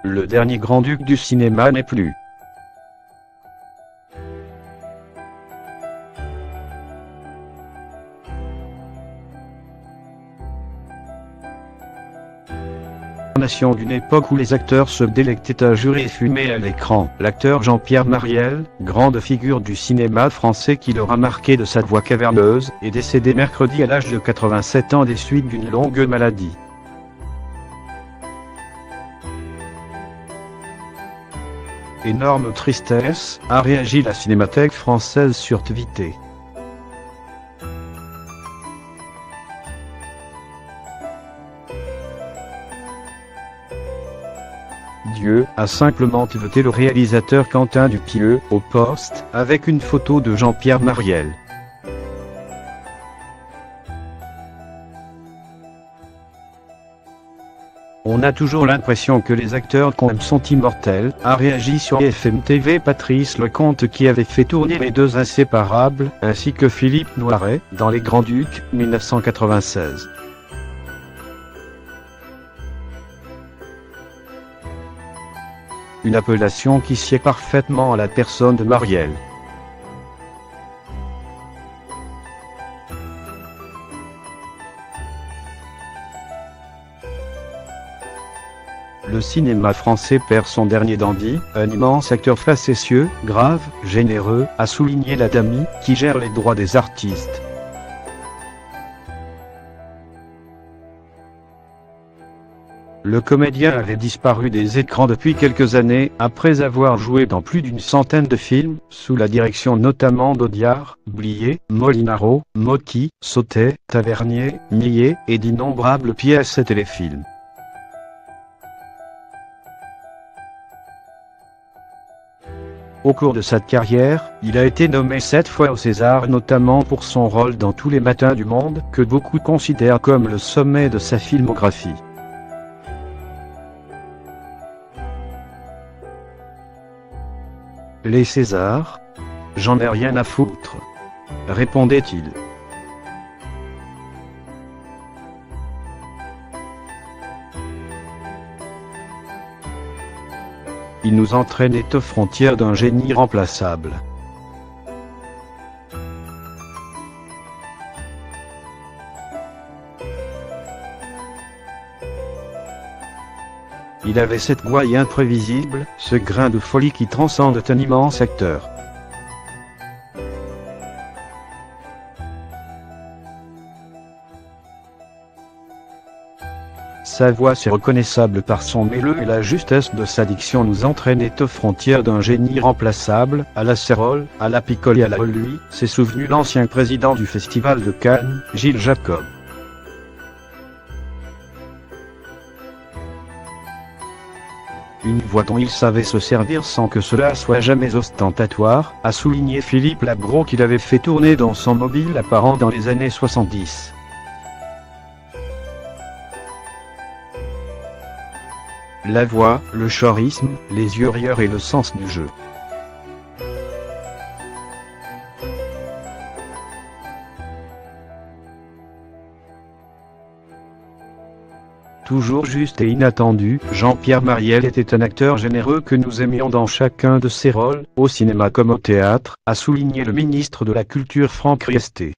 le dernier grand-duc du cinéma n'est plus. D'une époque où les acteurs se délectaient à jurer et fumer à l'écran. L'acteur Jean-Pierre Marielle, grande figure du cinéma français qui l'aura marqué de sa voix caverneuse, est décédé mercredi à l'âge de 87 ans des suites d'une longue maladie. Énorme tristesse, a réagi la Cinémathèque française sur Twitter. Dieu a simplement voté le réalisateur Quentin Dupieux au poste avec une photo de Jean-Pierre Marielle. On a toujours l'impression que les acteurs qu'on aime sont immortels, a réagi sur BFM TV Patrice Lecomte qui avait fait tourner Les Deux Inséparables, ainsi que Philippe Noiret, dans Les Grands-Ducs, 1996. Une appellation qui sied parfaitement à la personne de Marielle. Le cinéma français perd son dernier dandy, un immense acteur facétieux, grave, généreux, a souligné la Dami, qui gère les droits des artistes. Le comédien avait disparu des écrans depuis quelques années, après avoir joué dans plus d'une centaine de films, sous la direction notamment d'Audiard, Blier, Molinaro, Motti, Sautet, Tavernier, Millet, et d'innombrables pièces et téléfilms. Au cours de sa carrière, il a été nommé 7 fois au César, notamment pour son rôle dans Tous les matins du monde, que beaucoup considèrent comme le sommet de sa filmographie. Les Césars? J'en ai rien à foutre, répondait-il. Il nous entraînait aux frontières d'un génie irremplaçable. Il avait cette voix imprévisible, ce grain de folie qui transcende un immense acteur. Sa voix si reconnaissable par son mêleux et la justesse de sa diction nous entraînait aux frontières d'un génie irremplaçable, à la Cérole, à la Picole et à la lui, s'est souvenu l'ancien président du Festival de Cannes, Gilles Jacob. Une voix dont il savait se servir sans que cela soit jamais ostentatoire, a souligné Philippe Labro qu'il avait fait tourner dans son mobile apparent dans les années 70. La voix, le charisme, les yeux rieurs et le sens du jeu. Toujours juste et inattendu, Jean-Pierre Marielle était un acteur généreux que nous aimions dans chacun de ses rôles, au cinéma comme au théâtre, a souligné le ministre de la Culture Franck Riester.